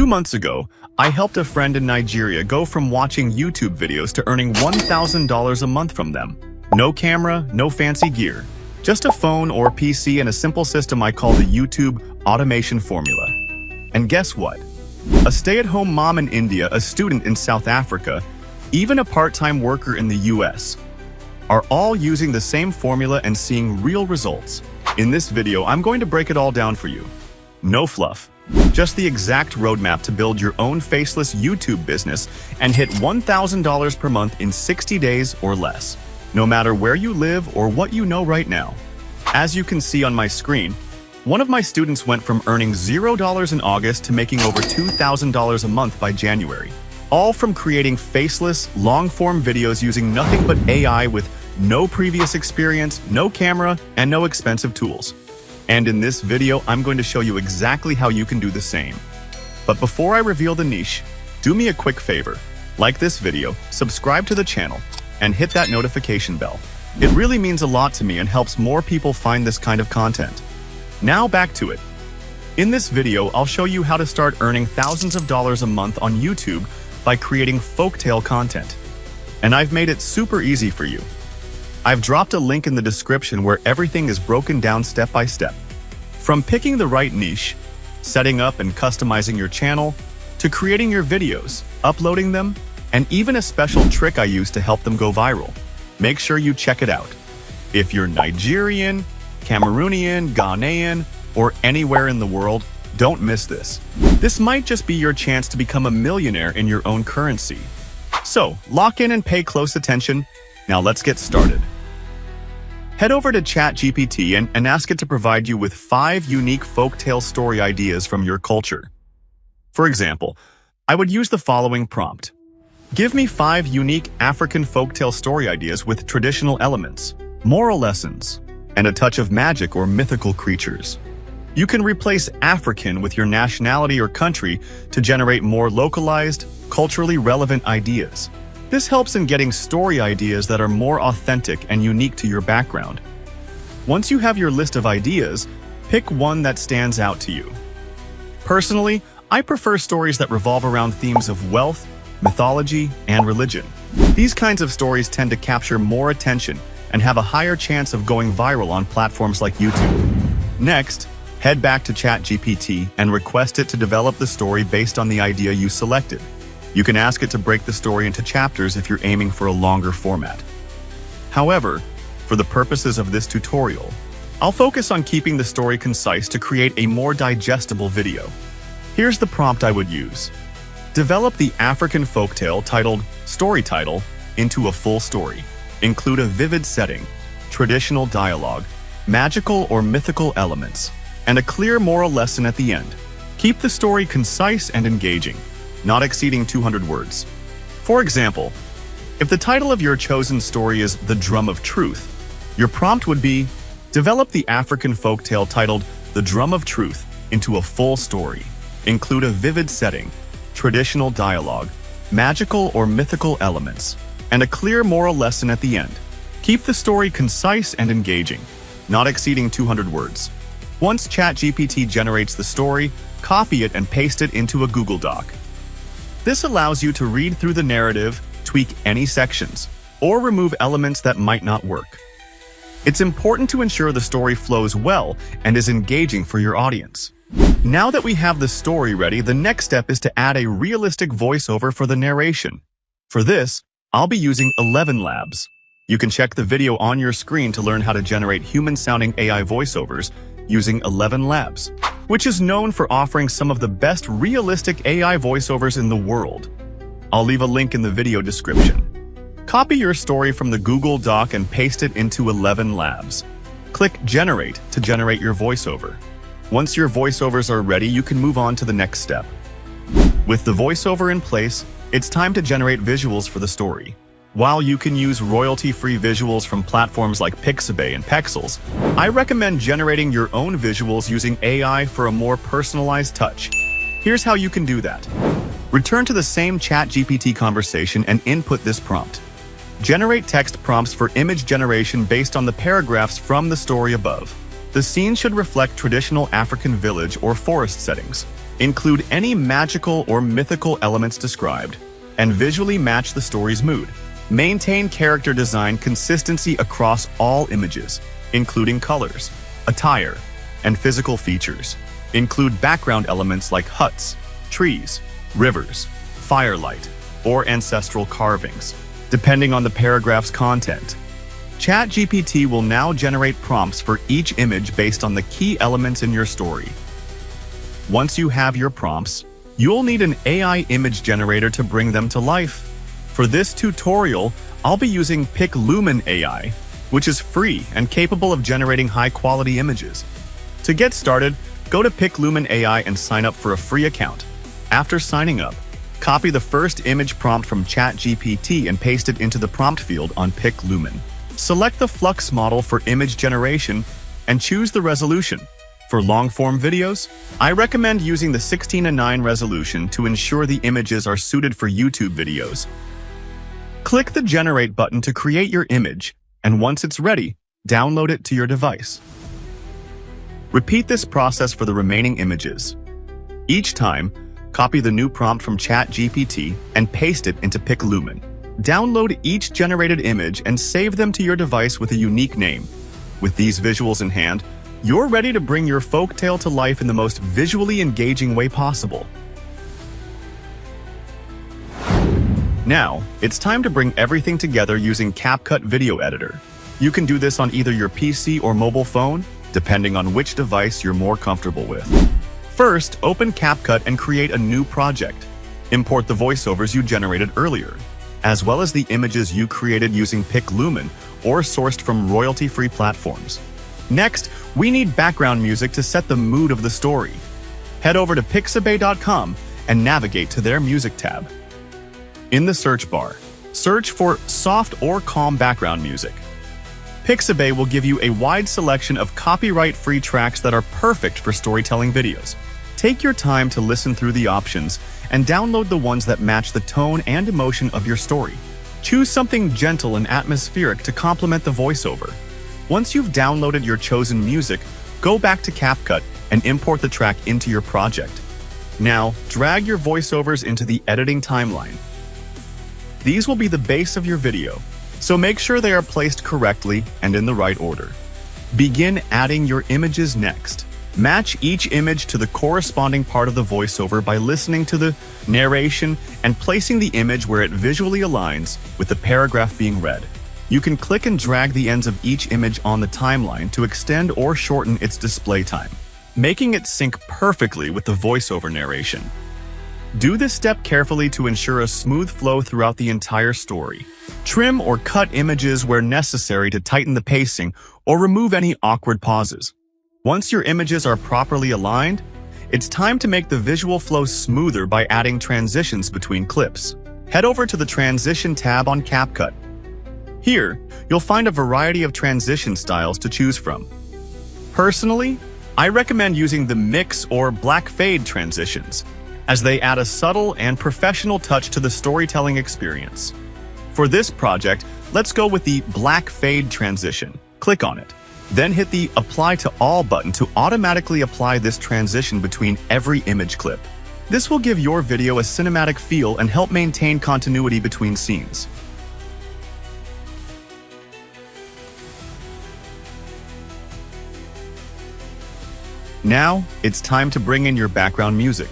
2 months ago, I helped a friend in Nigeria go from watching YouTube videos to earning $1,000 a month from them. No camera, no fancy gear, just a phone or PC and a simple system I call the YouTube automation formula. And guess what? A stay-at-home mom in India, a student in South Africa, even a part-time worker in the US, are all using the same formula and seeing real results. In this video, I'm going to break it all down for you. No fluff. Just the exact roadmap to build your own faceless YouTube business and hit $1,000 per month in 60 days or less, no matter where you live or what you know right now. As you can see on my screen, one of my students went from earning $0 in August to making over $2,000 a month by January, all from creating faceless, long-form videos using nothing but AI with no previous experience, no camera, and no expensive tools. And in this video, I'm going to show you exactly how you can do the same. But before I reveal the niche, do me a quick favor. Like this video, subscribe to the channel, and hit that notification bell. It really means a lot to me and helps more people find this kind of content. Now back to it. In this video, I'll show you how to start earning thousands of dollars a month on YouTube by creating folktale content. And I've made it super easy for you. I've dropped a link in the description where everything is broken down step by step. From picking the right niche, setting up and customizing your channel, to creating your videos, uploading them, and even a special trick I use to help them go viral. Make sure you check it out. If you're Nigerian, Cameroonian, Ghanaian, or anywhere in the world, don't miss this. This might just be your chance to become a millionaire in your own currency. So, lock in and pay close attention. Now let's get started. Head over to ChatGPT and ask it to provide you with 5 unique folktale story ideas from your culture. For example, I would use the following prompt. Give me 5 unique African folktale story ideas with traditional elements, moral lessons, and a touch of magic or mythical creatures. You can replace African with your nationality or country to generate more localized, culturally relevant ideas. This helps in getting story ideas that are more authentic and unique to your background. Once you have your list of ideas, pick one that stands out to you. Personally, I prefer stories that revolve around themes of wealth, mythology, and religion. These kinds of stories tend to capture more attention and have a higher chance of going viral on platforms like YouTube. Next, head back to ChatGPT and request it to develop the story based on the idea you selected. You can ask it to break the story into chapters if you're aiming for a longer format. However, for the purposes of this tutorial, I'll focus on keeping the story concise to create a more digestible video. Here's the prompt I would use. Develop the African folktale titled Story Title into a full story. Include a vivid setting, traditional dialogue, magical or mythical elements, and a clear moral lesson at the end. Keep the story concise and engaging, not exceeding 200 words. For example, if the title of your chosen story is The Drum of Truth, your prompt would be, develop the African folktale titled The Drum of Truth into a full story. Include a vivid setting, traditional dialogue, magical or mythical elements, and a clear moral lesson at the end. Keep the story concise and engaging, not exceeding 200 words. Once ChatGPT generates the story, copy it and paste it into a Google Doc. This allows you to read through the narrative, tweak any sections, or remove elements that might not work. It's important to ensure the story flows well and is engaging for your audience. Now that we have the story ready, the next step is to add a realistic voiceover for the narration. For this, I'll be using ElevenLabs. You can check the video on your screen to learn how to generate human-sounding AI voiceovers using ElevenLabs, which is known for offering some of the best realistic AI voiceovers in the world. I'll leave a link in the video description. Copy your story from the Google Doc and paste it into ElevenLabs. Click Generate to generate your voiceover. Once your voiceovers are ready, you can move on to the next step. With the voiceover in place, it's time to generate visuals for the story. While you can use royalty-free visuals from platforms like Pixabay and Pexels, I recommend generating your own visuals using AI for a more personalized touch. Here's how you can do that. Return to the same ChatGPT conversation and input this prompt. Generate text prompts for image generation based on the paragraphs from the story above. The scene should reflect traditional African village or forest settings. Include any magical or mythical elements described, and visually match the story's mood. Maintain character design consistency across all images, including colors, attire, and physical features. Include background elements like huts, trees, rivers, firelight, or ancestral carvings, depending on the paragraph's content. ChatGPT will now generate prompts for each image based on the key elements in your story. Once you have your prompts, you'll need an AI image generator to bring them to life. For this tutorial, I'll be using Lumen AI, which is free and capable of generating high-quality images. To get started, go to Lumen AI and sign up for a free account. After signing up, copy the first image prompt from ChatGPT and paste it into the prompt field on Lumen. Select the Flux model for image generation and choose the resolution. For long-form videos, I recommend using the 16:9 resolution to ensure the images are suited for YouTube videos. Click the Generate button to create your image, and once it's ready, download it to your device. Repeat this process for the remaining images. Each time, copy the new prompt from ChatGPT and paste it into Lumen. Download each generated image and save them to your device with a unique name. With these visuals in hand, you're ready to bring your folktale to life in the most visually engaging way possible. Now, it's time to bring everything together using CapCut Video Editor. You can do this on either your PC or mobile phone, depending on which device you're more comfortable with. First, open CapCut and create a new project. Import the voiceovers you generated earlier, as well as the images you created using Lumen or sourced from royalty-free platforms. Next, we need background music to set the mood of the story. Head over to pixabay.com and navigate to their music tab. In the search bar, search for soft or calm background music. Pixabay will give you a wide selection of copyright-free tracks that are perfect for storytelling videos. Take your time to listen through the options and download the ones that match the tone and emotion of your story. Choose something gentle and atmospheric to complement the voiceover. Once you've downloaded your chosen music, go back to CapCut and import the track into your project. Now, drag your voiceovers into the editing timeline. These will be the base of your video, so make sure they are placed correctly and in the right order. Begin adding your images next. Match each image to the corresponding part of the voiceover by listening to the narration and placing the image where it visually aligns with the paragraph being read. You can click and drag the ends of each image on the timeline to extend or shorten its display time, making it sync perfectly with the voiceover narration. Do this step carefully to ensure a smooth flow throughout the entire story. Trim or cut images where necessary to tighten the pacing or remove any awkward pauses. Once your images are properly aligned, it's time to make the visual flow smoother by adding transitions between clips. Head over to the Transition tab on CapCut. Here, you'll find a variety of transition styles to choose from. Personally, I recommend using the mix or black fade transitions, as they add a subtle and professional touch to the storytelling experience. For this project, let's go with the black fade transition. Click on it. Then hit the Apply to All button to automatically apply this transition between every image clip. This will give your video a cinematic feel and help maintain continuity between scenes. Now, it's time to bring in your background music.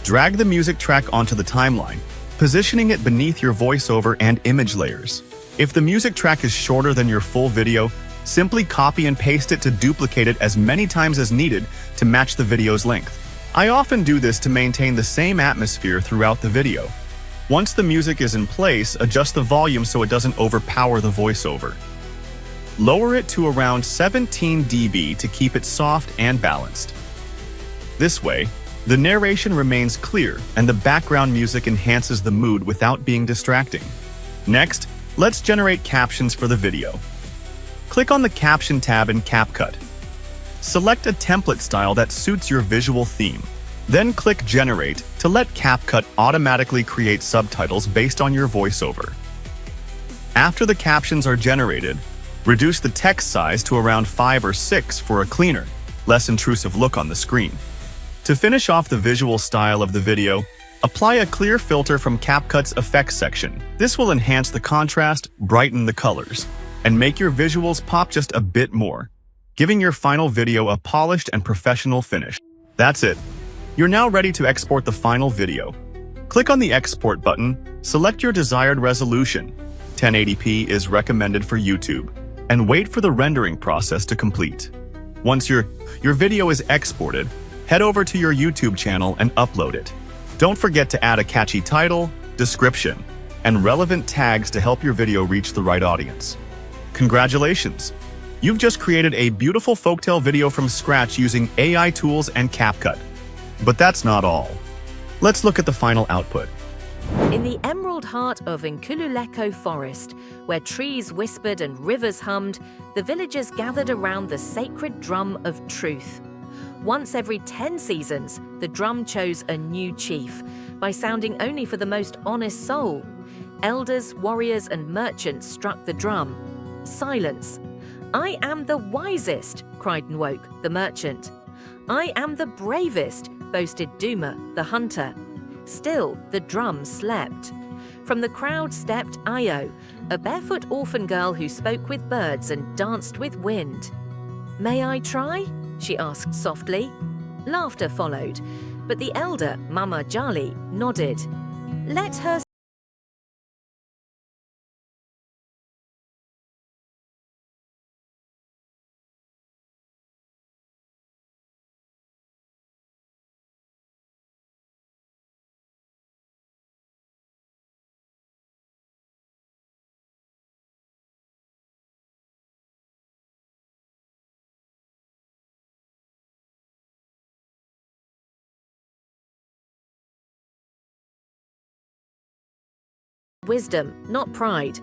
Drag the music track onto the timeline, positioning it beneath your voiceover and image layers. If the music track is shorter than your full video, simply copy and paste it to duplicate it as many times as needed to match the video's length. I often do this to maintain the same atmosphere throughout the video. Once the music is in place, adjust the volume so it doesn't overpower the voiceover. Lower it to around 17 dB to keep it soft and balanced. This way, the narration remains clear and the background music enhances the mood without being distracting. Next, let's generate captions for the video. Click on the Caption tab in CapCut. Select a template style that suits your visual theme. Then click Generate to let CapCut automatically create subtitles based on your voiceover. After the captions are generated, reduce the text size to around 5 or 6 for a cleaner, less intrusive look on the screen. To finish off the visual style of the video, apply a clear filter from CapCut's effects section. This will enhance the contrast, brighten the colors, and make your visuals pop just a bit more, giving your final video a polished and professional finish. That's it. You're now ready to export the final video. Click on the Export button, select your desired resolution. 1080p is recommended for YouTube, and wait for the rendering process to complete. Once your video is exported, head over to your YouTube channel and upload it. Don't forget to add a catchy title, description, and relevant tags to help your video reach the right audience. Congratulations! You've just created a beautiful folktale video from scratch using AI tools and CapCut. But that's not all. Let's look at the final output. In the emerald heart of Nkululeko Forest, where trees whispered and rivers hummed, the villagers gathered around the sacred drum of truth. Once every 10 seasons, the drum chose a new chief, by sounding only for the most honest soul. Elders, warriors, and merchants struck the drum. Silence. "I am the wisest," cried Nwoke, the merchant. "I am the bravest," boasted Duma, the hunter. Still, the drum slept. From the crowd stepped Io, a barefoot orphan girl who spoke with birds and danced with wind. "May I try?" she asked softly. Laughter followed, but the elder, Mama Jali, nodded. "Let her wisdom, not pride."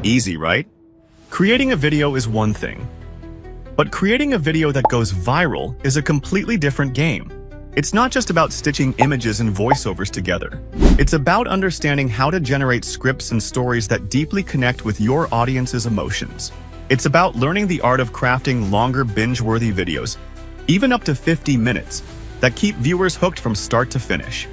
Easy, right? Creating a video is one thing, but creating a video that goes viral is a completely different game. It's not just about stitching images and voiceovers together. It's about understanding how to generate scripts and stories that deeply connect with your audience's emotions. It's about learning the art of crafting longer binge-worthy videos, even up to 50 minutes, that keep viewers hooked from start to finish.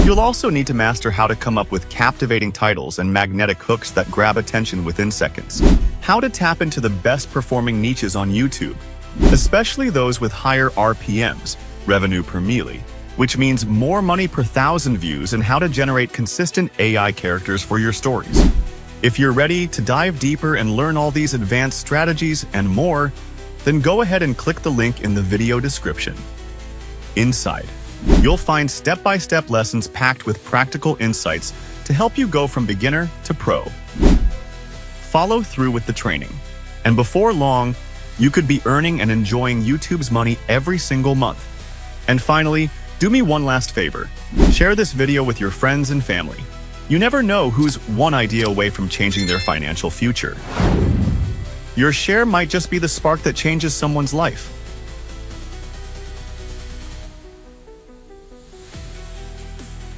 You'll also need to master how to come up with captivating titles and magnetic hooks that grab attention within seconds. How to tap into the best-performing niches on YouTube, especially those with higher RPMs, revenue per mealy, which means more money per 1,000 views, and how to generate consistent AI characters for your stories. If you're ready to dive deeper and learn all these advanced strategies and more, then go ahead and click the link in the video description. Inside, you'll find step-by-step lessons packed with practical insights to help you go from beginner to pro. Follow through with the training, and before long, you could be earning and enjoying YouTube's money every single month. And finally, do me one last favor. Share this video with your friends and family. You never know who's one idea away from changing their financial future. Your share might just be the spark that changes someone's life.